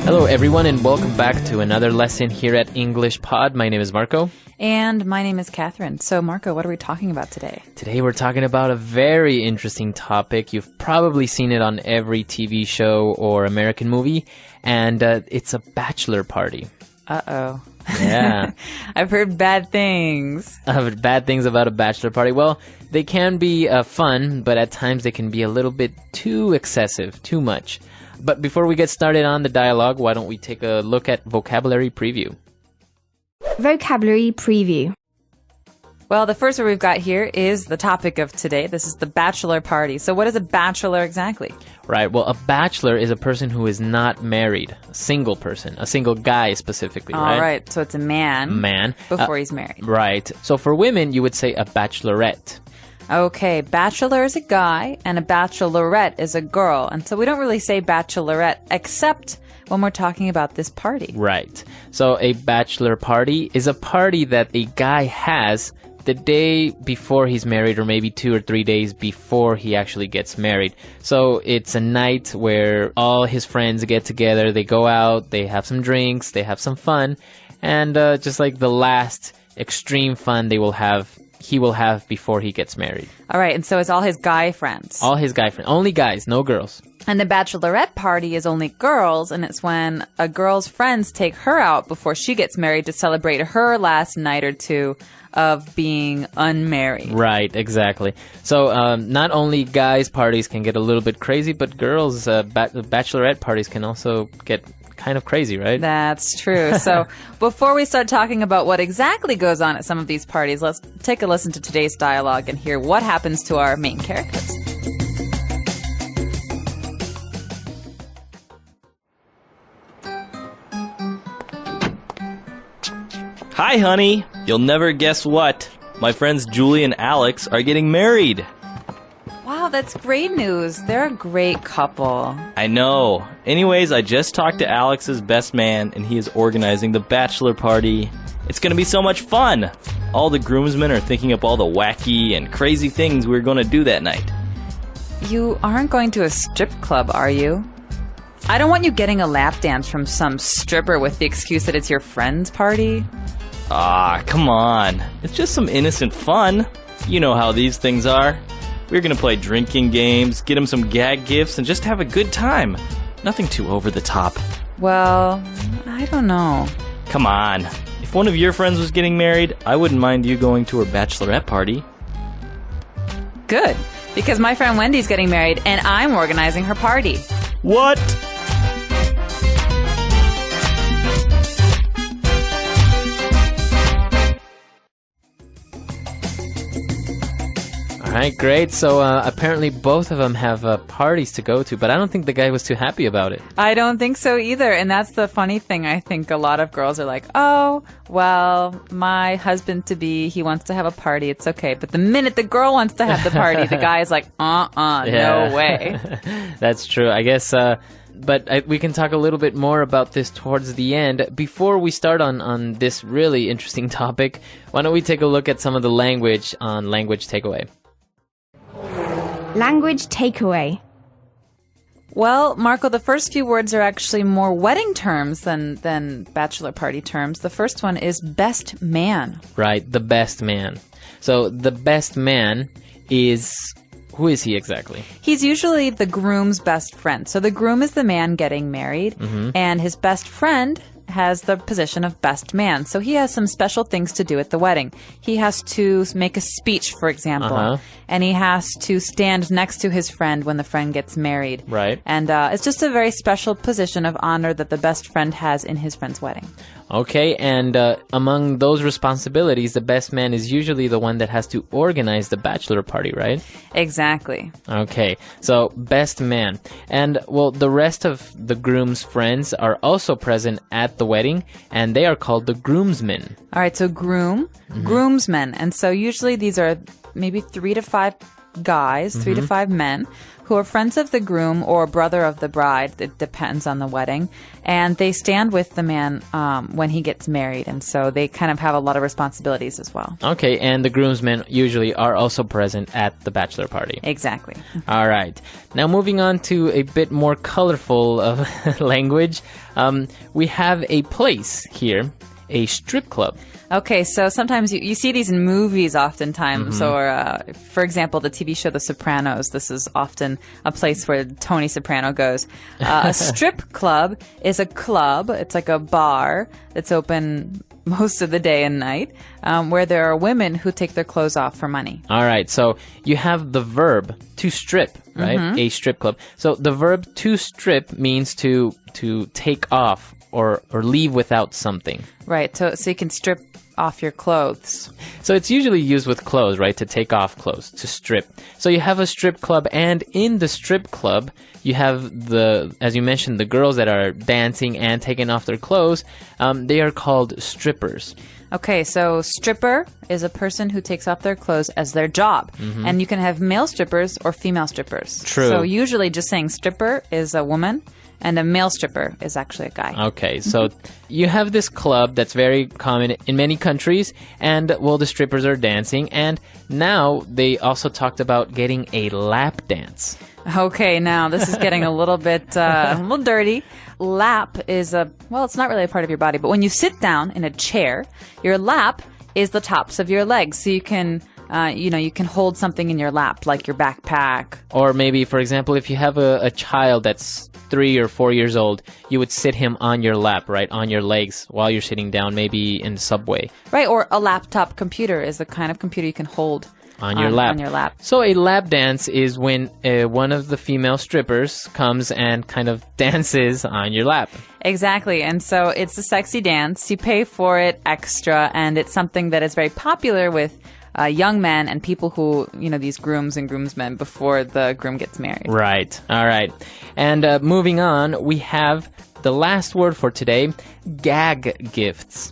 Hello everyone and welcome back to another lesson here at englishpod. My name is Marco. And my name is Catherine. So Marco, what are we talking about today? Today we're talking about a very interesting topic. You've probably seen it on every TV show or American movie, and it's a bachelor party. Uh-oh. Yeah. I've heard bad things. Bad things about a bachelor party. Well, they can be fun, but at times they can be a little bit too excessive, too much. But before we get started on the dialogue, why don't we take a look at vocabulary preview? Vocabulary preview. Well, the first word we've got here is the topic of today. This is the bachelor party. So what is a bachelor exactly? Right. Well, a bachelor is a person who is not married. A single person. A single guy specifically, right? All right. So it's a man. Man. Before he's married. Right. So for women, you would say a bachelorette. Okay, bachelor is a guy and a bachelorette is a girl. And so we don't really say bachelorette except when we're talking about this party. Right. So a bachelor party is a party that a guy has the day before he's married, or maybe 2 or 3 days before he actually gets married. So it's a night where all his friends get together, they go out, they have some drinks, they have some fun, and just like the last extreme fun he will have before he gets married. All right, and so it's all his guy friends. All his guy friends. Only guys, no girls. And the bachelorette party is only girls, and it's when a girl's friends take her out before she gets married to celebrate her last night or two of being unmarried. Right, exactly. So not only guys' parties can get a little bit crazy, but girls' bachelorette parties can also get kind of crazy, right? That's true. So before we start talking about what exactly goes on at some of these parties, let's take a listen to today's dialogue and hear what happens to our main characters. Hi, honey. You'll never guess what. My friends Julie and Alex are getting married. Wow, that's great news. They're a great couple. I know. Anyways, I just talked to Alex's best man, and he is organizing the bachelor party. It's going to be so much fun. All the groomsmen are thinking up all the wacky and crazy things we're going to do that night. You aren't going to a strip club, are you? I don't want you getting a lap dance from some stripper with the excuse that it's your friend's party. Ah, come on. It's just some innocent fun. You know how these things are. We're going to play drinking games, get him some gag gifts, and just have a good time. Nothing too over the top. Well, I don't know. Come on. If one of your friends was getting married, I wouldn't mind you going to her bachelorette party. Good, because my friend Wendy's getting married, and I'm organizing her party. What? All right, great. So apparently both of them have parties to go to, but I don't think the guy was too happy about it. I don't think so either. And that's the funny thing. I think a lot of girls are like, oh, well, my husband-to-be, he wants to have a party. It's okay. But the minute the girl wants to have the party, the guy is like, no way. That's true. I guess... But we can talk a little bit more about this towards the end. Before we start on this really interesting topic, why don't we take a look at some of the language on Language Takeaway? Language takeaway. Well, Marco, the first few words are actually more wedding terms than bachelor party terms. The first one is best man. Right, the best man. So the best man is... Who is he exactly? He's usually the groom's best friend. So the groom is the man getting married, and his best friend has the position of best man. So he has some special things to do at the wedding. He has to make a speech, for example, and he has to stand next to his friend when the friend gets married. Right. And it's just a very special position of honor that the best friend has in his friend's wedding. Okay, and among those responsibilities, the best man is usually the one that has to organize the bachelor party, right? Exactly. Okay, so best man. And, well, the rest of the groom's friends are also present at the wedding, and they are called the groomsmen. All right, so groomsmen. And so usually these are maybe 3 to 5 guys, 3 to 5 men who are friends of the groom or brother of the bride. It depends on the wedding. And they stand with the man when he gets married. And so they kind of have a lot of responsibilities as well. Okay, and the groomsmen usually are also present at the bachelor party. Exactly. All right. Now moving on to a bit more colorful language. We have a place here, a strip club. Okay, so sometimes you see these in movies oftentimes, or for example, the TV show The Sopranos. This is often a place where Tony Soprano goes. A strip club is a club. It's like a bar that's open most of the day and night, where there are women who take their clothes off for money. All right, so you have the verb to strip, right? A strip club. So the verb to strip means to take off or leave without something. Right, so you can strip off your clothes. So it's usually used with clothes, right? To take off clothes, to strip. So you have a strip club, and in the strip club, you have as you mentioned, the girls that are dancing and taking off their clothes. They are called strippers. Okay, so stripper is a person who takes off their clothes as their job. And you can have male strippers or female strippers. True. So usually just saying stripper is a woman, and a male stripper is actually a guy. Okay, so you have this club that's very common in many countries, and, well, the strippers are dancing, and now they also talked about getting a lap dance. Okay, now this is getting a little bit, a little dirty. Lap is it's not really a part of your body, but when you sit down in a chair, your lap is the tops of your legs, so you can... you can hold something in your lap, like your backpack. Or maybe, for example, if you have a child that's 3 or 4 years old, you would sit him on your lap, right, on your legs while you're sitting down, maybe in the subway. Right, or a laptop computer is the kind of computer you can hold on your lap. So a lap dance is when one of the female strippers comes and kind of dances on your lap. Exactly, and so it's a sexy dance. You pay for it extra, and it's something that is very popular with young men and people who, these grooms and groomsmen before the groom gets married. Right. All right. And moving on, we have the last word for today, gag gifts.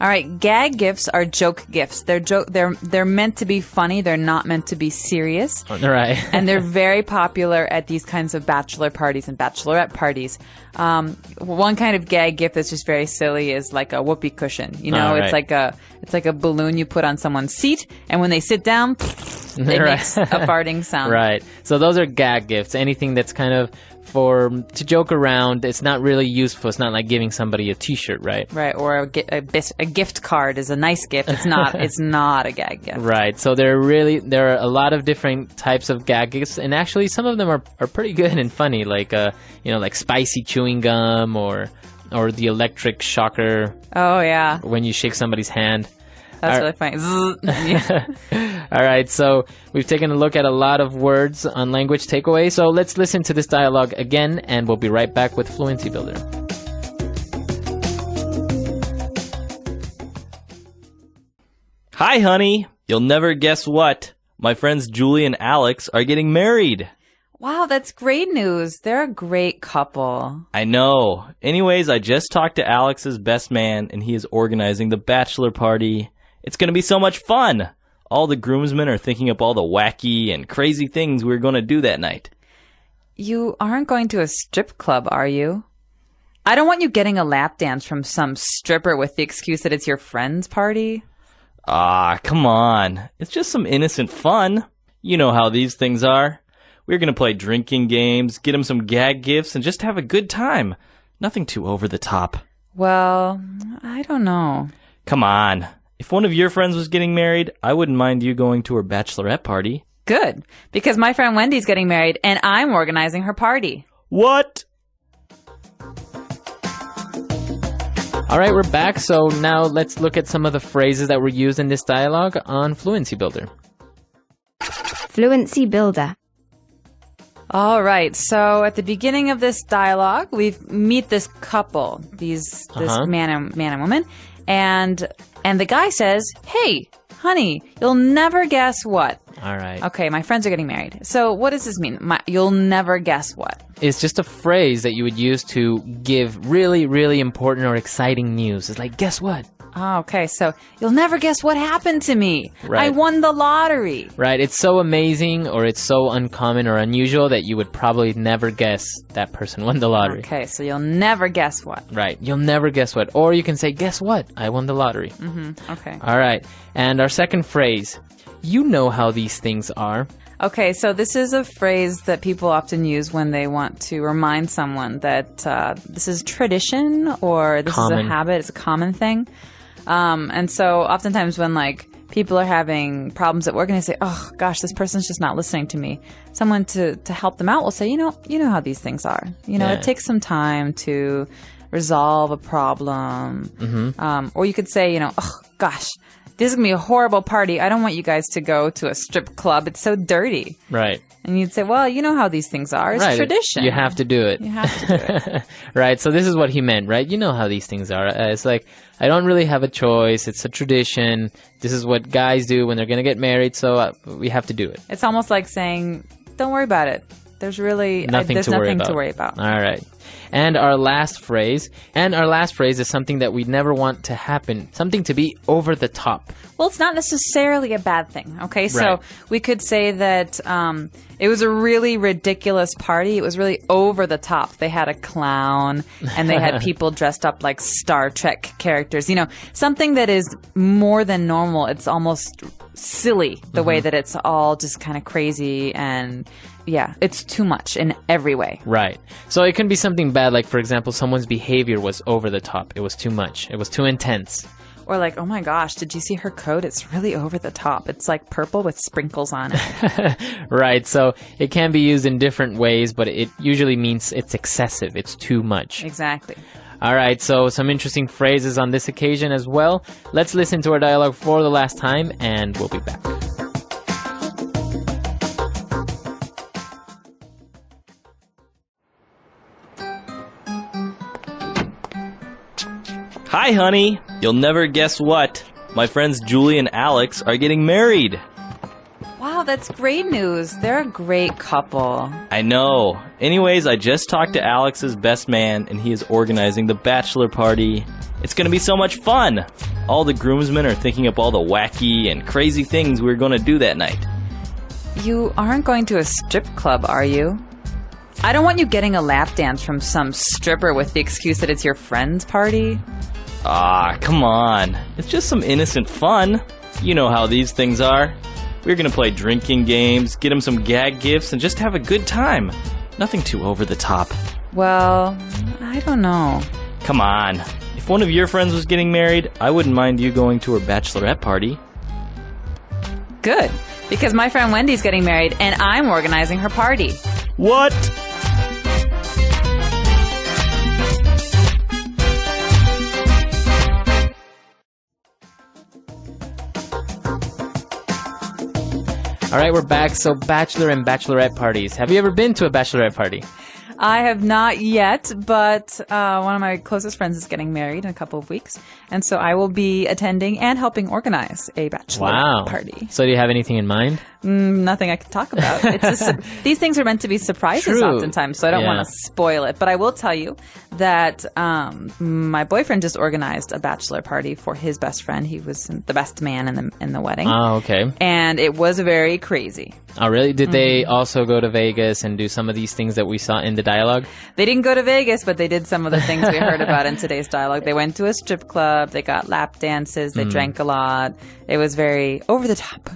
All right, gag gifts are joke gifts. They're meant to be funny. They're not meant to be serious. Right. And they're very popular at these kinds of bachelor parties and bachelorette parties. One kind of gag gift that's just very silly is like a whoopee cushion. Right. It's like a balloon you put on someone's seat, and when they sit down, it makes a farting sound. Right. So those are gag gifts. Anything that's kind of to joke around. It's not really useful. It's not like giving somebody a T-shirt, right? Right. Or a gift card is a nice gift. It's not. It's not a gag gift. Right. So there are a lot of different types of gag gifts, and actually some of them are pretty good and funny, like like spicy chewing gum or the electric shocker. Oh yeah. When you shake somebody's hand. That's really funny. All right, so we've taken a look at a lot of words on Language Takeaway. So let's listen to this dialogue again, and we'll be right back with Fluency Builder. Hi, honey. You'll never guess what. My friends Julie and Alex are getting married. Wow, that's great news. They're a great couple. I know. Anyways, I just talked to Alex's best man, and he is organizing the bachelor party. It's going to be so much fun. All the groomsmen are thinking up all the wacky and crazy things we're going to do that night. You aren't going to a strip club, are you? I don't want you getting a lap dance from some stripper with the excuse that it's your friend's party. Ah, come on. It's just some innocent fun. You know how these things are. We're going to play drinking games, get him some gag gifts, and just have a good time. Nothing too over the top. Well, I don't know. Come on. If one of your friends was getting married, I wouldn't mind you going to her bachelorette party. Good, because my friend Wendy's getting married, and I'm organizing her party. What? All right, we're back. So now let's look at some of the phrases that were used in this dialogue on Fluency Builder. Fluency Builder. All right, so at the beginning of this dialogue, we meet this couple, this man and woman, and the guy says, "Hey, honey, you'll never guess what." All right. Okay, my friends are getting married. So what does this mean? You'll never guess what? It's just a phrase that you would use to give really, really important or exciting news. It's like, guess what? Oh, okay. So you'll never guess what happened to me. Right. I won the lottery. Right. It's so amazing or it's so uncommon or unusual that you would probably never guess that person won the lottery. Okay, so you'll never guess what. Right. You'll never guess what. Or you can say, guess what? I won the lottery. Okay. All right. And our second phrase, you know how these things are. Okay, so this is a phrase that people often use when they want to remind someone that this is tradition or this is Common. a habit, it's a common thing. And so oftentimes when like people are having problems at work and they say, oh gosh, this person's just not listening to me, someone to help them out will say, you know how these things are. Yeah. It takes some time to resolve a problem. Or you could say, oh gosh, this is going to be a horrible party. I don't want you guys to go to a strip club. It's so dirty. Right. And you'd say, well, you know how these things are. It's Right. tradition. You have to do it. You have to do it. Right. So this is what he meant, right? You know how these things are. It's like, I don't really have a choice. It's a tradition. This is what guys do when they're going to get married. So we have to do it. It's almost like saying, don't worry about it. There's really Nothing there's to worry nothing about. to worry about. All right. And our last phrase is something that we never want to happen, something to be over the top. Well, it's not necessarily a bad thing, okay? So Right. we could say that it was a really ridiculous party. It was really over the top. They had a clown and they had people dressed up like Star Trek characters. Something that is more than normal. It's almost silly the way that it's all just kind of crazy and yeah, it's too much in every way. Right. So it can be something bad, like, for example, someone's behavior was over the top. It was too much. It was too intense. Or like, oh my gosh, did you see her coat? It's really over the top. It's like purple with sprinkles on it. Right. So it can be used in different ways, but it usually means it's excessive. It's too much. Exactly. All right. So some interesting phrases on this occasion as well. Let's listen to our dialogue for the last time, and we'll be back. Hi, honey. You'll never guess what. My friends Julie and Alex are getting married. Wow, that's great news. They're a great couple. I know. Anyways, I just talked to Alex's best man, and he is organizing the bachelor party. It's gonna be so much fun. All the groomsmen are thinking up all the wacky and crazy things we're gonna do that night. You aren't going to a strip club, are you? I don't want you getting a lap dance from some stripper with the excuse that it's your friend's party. Ah, come on. It's just some innocent fun. You know how these things are. We're gonna play drinking games, get him some gag gifts, and just have a good time. Nothing too over the top. Well, I don't know. Come on. If one of your friends was getting married, I wouldn't mind you going to her bachelorette party. Good, because my friend Wendy's getting married and I'm organizing her party. What? All right, we're back. So bachelor and bachelorette parties. Have you ever been to a bachelorette party? I have not yet, but one of my closest friends is getting married in a couple of weeks, and so I will be attending and helping organize a bachelor party. So do you have anything in mind? Nothing I can talk about. These things are meant to be surprises True. oftentimes, so I don't want to spoil it. But I will tell you that my boyfriend just organized a bachelor party for his best friend. He was the best man in the wedding. Oh, okay. And it was very crazy. Oh, really? Did they also go to Vegas and do some of these things that we saw in the dialogue? They didn't go to Vegas, but they did some of the things we heard about in today's dialogue. They went to a strip club. They got lap dances. They drank a lot. It was very over the top.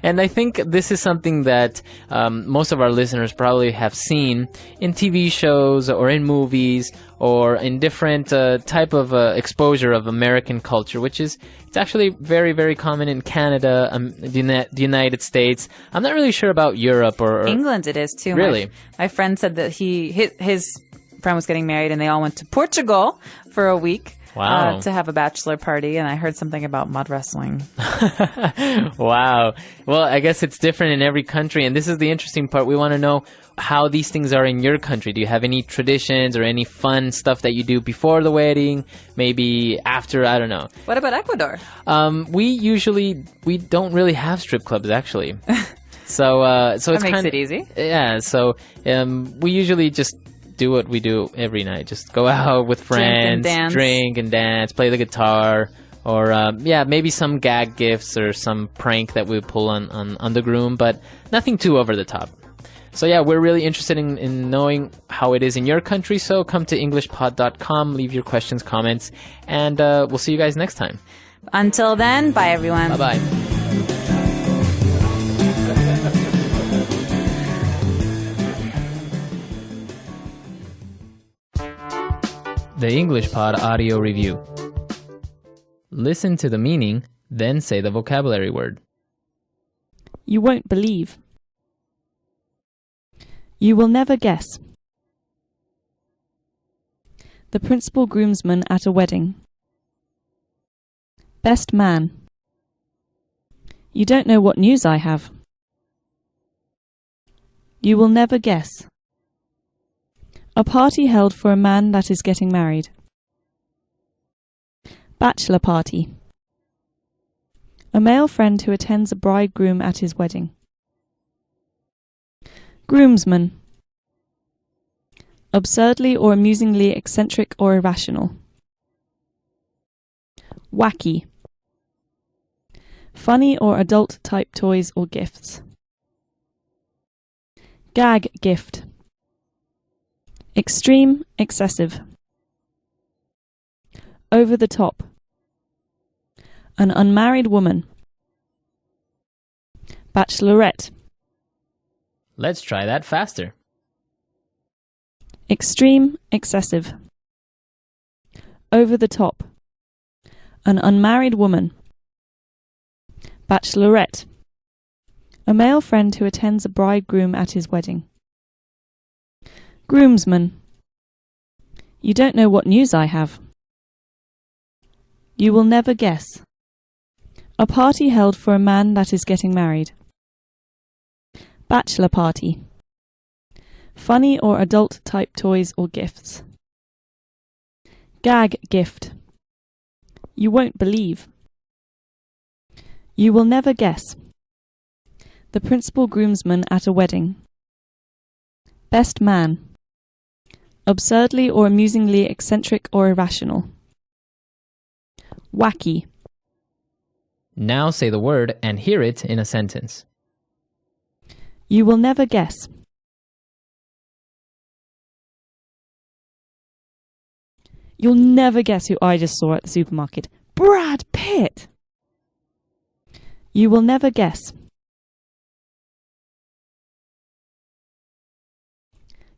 And I think this is something that most of our listeners probably have seen in TV shows or in movies or in different type of exposure of American culture, which is it's actually very, very common in Canada, the United States. I'm not really sure about Europe or England. It is too. Really? My friend said that his friend was getting married, and they all went to Portugal for a week. Wow. To have a bachelor party, and I heard something about mud wrestling. Wow. Well, I guess it's different in every country, and this is the interesting part. We want to know how these things are in your country. Do you have any traditions or any fun stuff that you do before the wedding, maybe after, I don't know. What about Ecuador? We don't really have strip clubs, actually. So it's that makes it easy. Yeah, so we usually just do what we do every night. Just go out with friends, drink and dance, play the guitar, or maybe some gag gifts or some prank that we pull on the groom, but nothing too over the top. So yeah, we're really interested in knowing how it is in your country, so come to englishpod.com, leave your questions, comments, and we'll see you guys next time. Until then, bye everyone. Bye-bye. The English Pod Audio Review. Listen to the meaning, then say the vocabulary word. You won't believe. You will never guess. The principal groomsman at a wedding. Best man. You don't know what news I have. You will never guess. A party held for a man that is getting married. Bachelor party. A male friend who attends a bridegroom at his wedding. Groomsman. Absurdly or amusingly eccentric or irrational. Wacky. Funny or adult-type toys or gifts. Gag gift. Extreme, excessive. Over the top. An unmarried woman. Bachelorette. Let's try that faster. Extreme, excessive. Over the top. An unmarried woman. Bachelorette. A male friend who attends a bridegroom at his wedding. Groomsman. You don't know what news I have. You will never guess. A party held for a man that is getting married. Bachelor party. Funny or adult-type toys or gifts. Gag gift. You won't believe. You will never guess. The principal groomsman at a wedding. Best man. Absurdly or amusingly eccentric or irrational. Wacky. Now say the word and hear it in a sentence. You will never guess. You'll never guess who I just saw at the supermarket. Brad Pitt! You will never guess.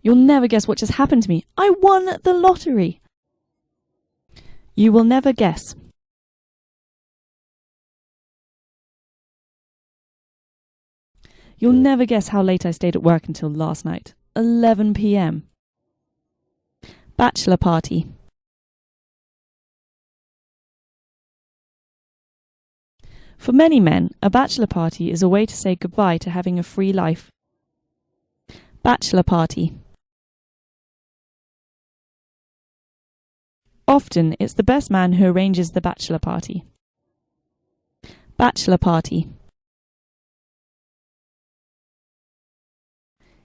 You'll never guess what just happened to me. I won the lottery. You will never guess. You'll never guess how late I stayed at work until last night. 11 p.m. Bachelor party. For many men, a bachelor party is a way to say goodbye to having a free life. Bachelor party. Often, it's the best man who arranges the bachelor party. Bachelor party.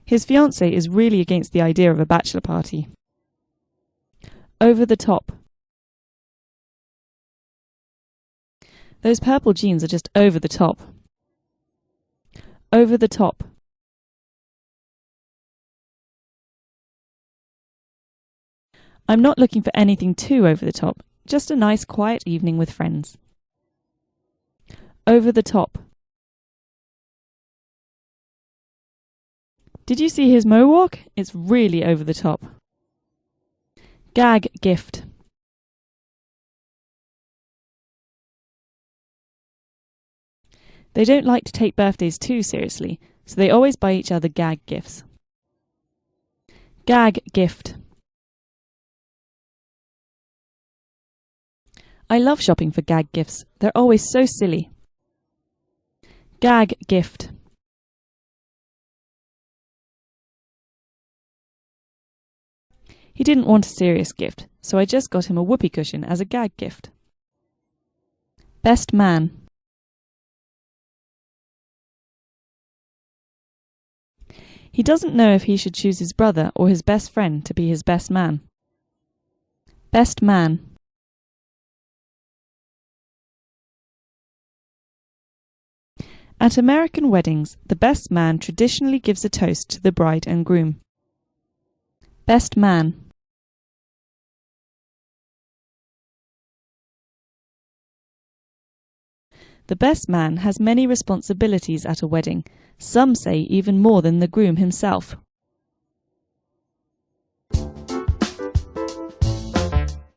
His fiancée is really against the idea of a bachelor party. Over the top. Those purple jeans are just over the top. Over the top. I'm not looking for anything too over the top, just a nice quiet evening with friends. Over the top. Did you see his mohawk? It's really over the top. Gag gift. They don't like to take birthdays too seriously, so they always buy each other gag gifts. Gag gift. I love shopping for gag gifts. They're always so silly. Gag gift. He didn't want a serious gift, so I just got him a whoopee cushion as a gag gift. Best man. He doesn't know if he should choose his brother or his best friend to be his best man. Best man. At American weddings, the best man traditionally gives a toast to the bride and groom. Best man. The best man has many responsibilities at a wedding, some say even more than the groom himself.